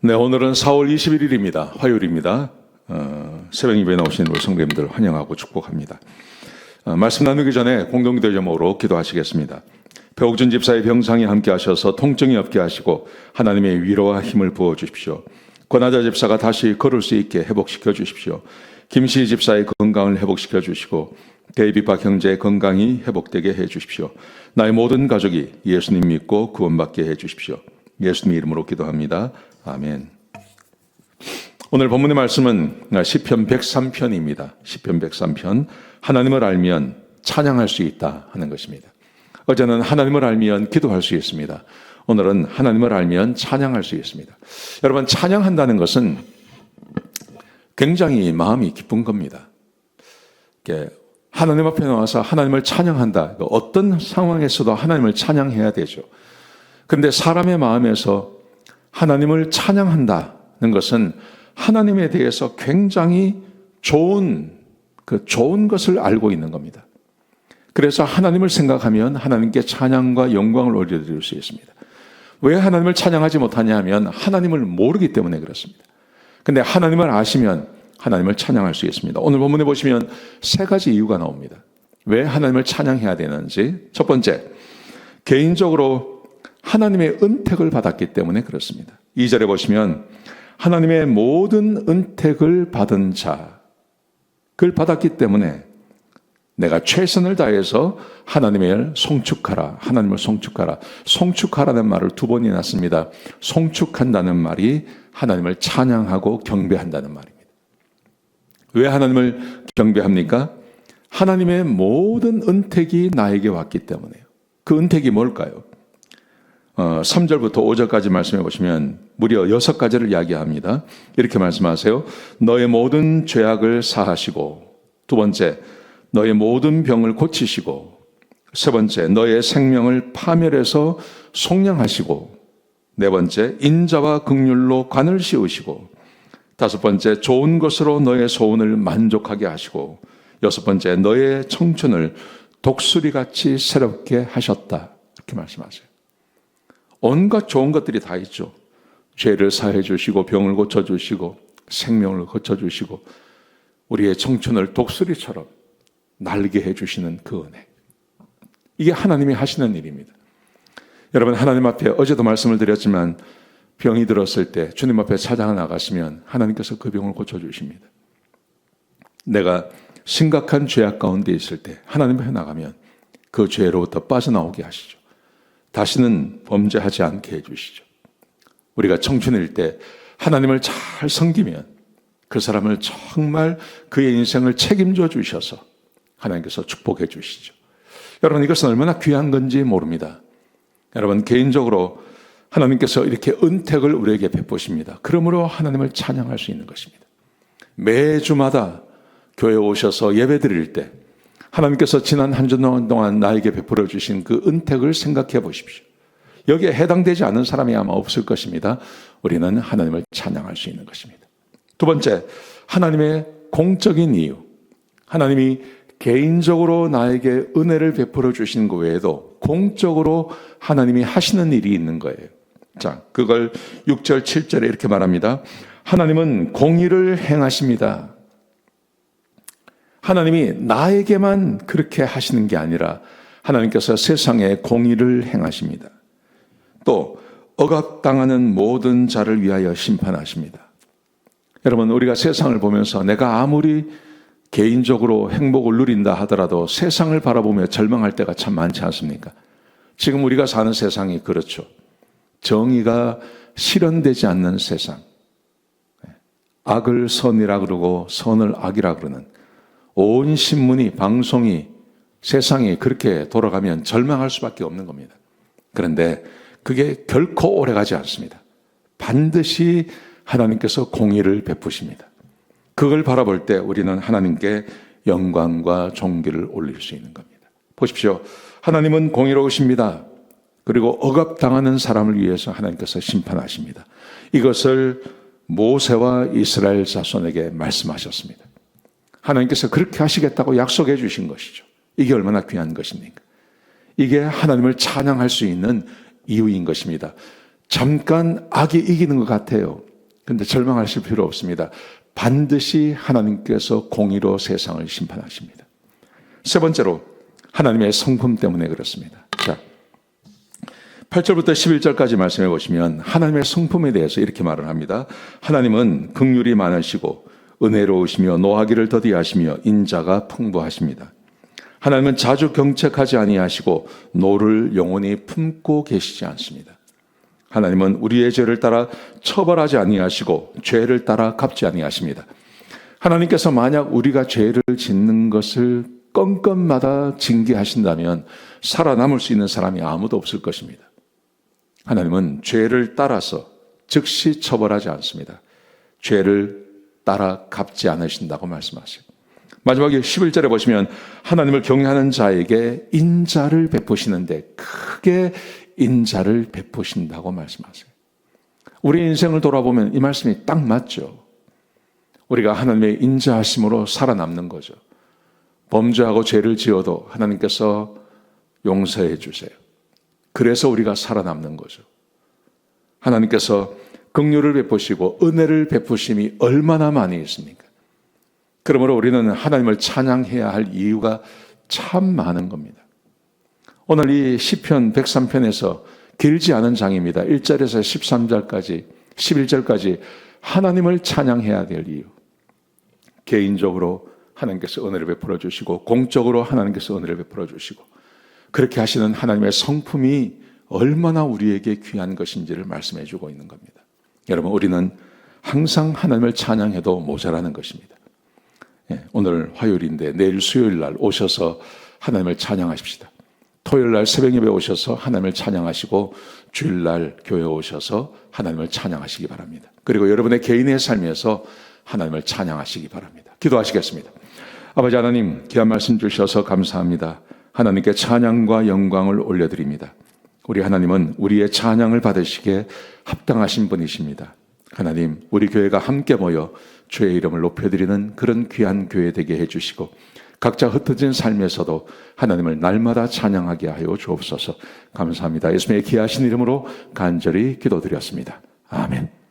네, 오늘은 4월 21일입니다. 화요일입니다. 새벽 예배에 나오신 우리 성도님들 환영하고 축복합니다. 말씀 나누기 전에 공동기도 제목으로 기도하시겠습니다. 배옥준 집사의 병상에 함께 하셔서 통증이 없게 하시고 하나님의 위로와 힘을 부어주십시오. 권하자 집사가 다시 걸을 수 있게 회복시켜 주십시오. 김시 집사의 건강을 회복시켜 주시고 데이비박 형제의 건강이 회복되게 해 주십시오. 나의 모든 가족이 예수님 믿고 구원받게 해 주십시오. 예수님 이름으로 기도합니다. 아멘. 오늘 본문의 말씀은 시편 103편입니다. 시편 103편, 하나님을 알면 찬양할 수 있다 하는 것입니다. 어제는 하나님을 알면 기도할 수 있습니다. 오늘은 하나님을 알면 찬양할 수 있습니다. 여러분, 찬양한다는 것은 굉장히 마음이 기쁜 겁니다. 하나님 앞에 나와서 하나님을 찬양한다. 어떤 상황에서도 하나님을 찬양해야 되죠. 그런데 사람의 마음에서 하나님을 찬양한다는 것은 하나님에 대해서 굉장히 좋은 것을 알고 있는 겁니다. 그래서 하나님을 생각하면 하나님께 찬양과 영광을 올려드릴 수 있습니다. 왜 하나님을 찬양하지 못하냐 하면 하나님을 모르기 때문에 그렇습니다. 근데 하나님을 아시면 하나님을 찬양할 수 있습니다. 오늘 본문에 보시면 세 가지 이유가 나옵니다. 왜 하나님을 찬양해야 되는지. 첫 번째, 개인적으로 하나님의 은택을 받았기 때문에 그렇습니다. 2절에 보시면 하나님의 모든 은택을 받은 자, 그걸 받았기 때문에 내가 최선을 다해서 하나님을 송축하라. 하나님을 송축하라. 송축하라는 말을 두 번이나 씁니다. 송축한다는 말이 하나님을 찬양하고 경배한다는 말입니다. 왜 하나님을 경배합니까? 하나님의 모든 은택이 나에게 왔기 때문에요. 그 은택이 뭘까요? 3절부터 5절까지 말씀해 보시면 무려 6가지를 이야기합니다. 이렇게 말씀하세요. 너의 모든 죄악을 사하시고, 두 번째, 너의 모든 병을 고치시고, 세 번째, 너의 생명을 파멸해서 속량하시고, 네 번째, 인자와 긍휼로 관을 씌우시고, 다섯 번째, 좋은 것으로 너의 소원을 만족하게 하시고, 여섯 번째, 너의 청춘을 독수리같이 새롭게 하셨다. 이렇게 말씀하세요. 온갖 좋은 것들이 다 있죠. 죄를 사해 주시고, 병을 고쳐 주시고, 생명을 고쳐 주시고, 우리의 청춘을 독수리처럼 날게 해 주시는 그 은혜. 이게 하나님이 하시는 일입니다. 여러분, 하나님 앞에 어제도 말씀을 드렸지만 병이 들었을 때 주님 앞에 찾아 나가시면 하나님께서 그 병을 고쳐 주십니다. 내가 심각한 죄악 가운데 있을 때 하나님 앞에 나가면 그 죄로부터 빠져나오게 하시죠. 다시는 범죄하지 않게 해주시죠. 우리가 청춘일 때 하나님을 잘 섬기면 그 사람을 정말 그의 인생을 책임져 주셔서 하나님께서 축복해 주시죠. 여러분, 이것은 얼마나 귀한 건지 모릅니다. 여러분, 개인적으로 하나님께서 이렇게 은택을 우리에게 베푸십니다. 그러므로 하나님을 찬양할 수 있는 것입니다. 매주마다 교회에 오셔서 예배 드릴 때 하나님께서 지난 한 주 동안 나에게 베풀어 주신 그 은택을 생각해 보십시오. 여기에 해당되지 않은 사람이 아마 없을 것입니다. 우리는 하나님을 찬양할 수 있는 것입니다. 두 번째, 하나님의 공적인 이유. 하나님이 개인적으로 나에게 은혜를 베풀어 주신 것 외에도 공적으로 하나님이 하시는 일이 있는 거예요. 자, 그걸 6절, 7절에 이렇게 말합니다. 하나님은 공의를 행하십니다. 하나님이 나에게만 그렇게 하시는 게 아니라 하나님께서 세상에 공의를 행하십니다. 또 억압당하는 모든 자를 위하여 심판하십니다. 여러분, 우리가 세상을 보면서 내가 아무리 개인적으로 행복을 누린다 하더라도 세상을 바라보며 절망할 때가 참 많지 않습니까? 지금 우리가 사는 세상이 그렇죠. 정의가 실현되지 않는 세상. 악을 선이라 그러고 선을 악이라 그러는, 온 신문이, 방송이, 세상이 그렇게 돌아가면 절망할 수밖에 없는 겁니다. 그런데 그게 결코 오래가지 않습니다. 반드시 하나님께서 공의를 베푸십니다. 그걸 바라볼 때 우리는 하나님께 영광과 존귀를 올릴 수 있는 겁니다. 보십시오. 하나님은 공의로우십니다. 그리고 억압당하는 사람을 위해서 하나님께서 심판하십니다. 이것을 모세와 이스라엘 자손에게 말씀하셨습니다. 하나님께서 그렇게 하시겠다고 약속해 주신 것이죠. 이게 얼마나 귀한 것입니까? 이게 하나님을 찬양할 수 있는 이유인 것입니다. 잠깐 악이 이기는 것 같아요. 그런데 절망하실 필요 없습니다. 반드시 하나님께서 공의로 세상을 심판하십니다. 세 번째로 하나님의 성품 때문에 그렇습니다. 자, 8절부터 11절까지 말씀해 보시면 하나님의 성품에 대해서 이렇게 말을 합니다. 하나님은 긍휼이 많으시고 은혜로우시며 노하기를 더디하시며 인자가 풍부하십니다. 하나님은 자주 경책하지 아니하시고 노를 영원히 품고 계시지 않습니다. 하나님은 우리의 죄를 따라 처벌하지 아니하시고 죄를 따라 갚지 아니하십니다. 하나님께서 만약 우리가 죄를 짓는 것을 건건마다 징계하신다면 살아남을 수 있는 사람이 아무도 없을 것입니다. 하나님은 죄를 따라서 즉시 처벌하지 않습니다. 죄를 따라 갚지 않으신다고 말씀하세요. 마지막에 11절에 보시면 하나님을 경외하는 자에게 인자를 베푸시는데 크게 인자를 베푸신다고 말씀하세요. 우리 인생을 돌아보면 이 말씀이 딱 맞죠. 우리가 하나님의 인자하심으로 살아남는 거죠. 범죄하고 죄를 지어도 하나님께서 용서해 주세요. 그래서 우리가 살아남는 거죠. 하나님께서 긍휼을 베푸시고 은혜를 베푸심이 얼마나 많이 있습니까? 그러므로 우리는 하나님을 찬양해야 할 이유가 참 많은 겁니다. 오늘 이 시편 103편에서 길지 않은 장입니다. 1절에서 13절까지 11절까지 하나님을 찬양해야 될 이유. 개인적으로 하나님께서 은혜를 베풀어 주시고 공적으로 하나님께서 은혜를 베풀어 주시고 그렇게 하시는 하나님의 성품이 얼마나 우리에게 귀한 것인지를 말씀해 주고 있는 겁니다. 여러분, 우리는 항상 하나님을 찬양해도 모자라는 것입니다. 오늘 화요일인데 내일 수요일 날 오셔서 하나님을 찬양하십시다. 토요일 날 새벽 예배 오셔서 하나님을 찬양하시고 주일 날 교회 오셔서 하나님을 찬양하시기 바랍니다. 그리고 여러분의 개인의 삶에서 하나님을 찬양하시기 바랍니다. 기도하시겠습니다. 아버지 하나님, 귀한 말씀 주셔서 감사합니다. 하나님께 찬양과 영광을 올려드립니다. 우리 하나님은 우리의 찬양을 받으시기에 합당하신 분이십니다. 하나님, 우리 교회가 함께 모여 주의 이름을 높여드리는 그런 귀한 교회 되게 해주시고 각자 흩어진 삶에서도 하나님을 날마다 찬양하게 하여 주옵소서. 감사합니다. 예수님의 귀하신 이름으로 간절히 기도드렸습니다. 아멘.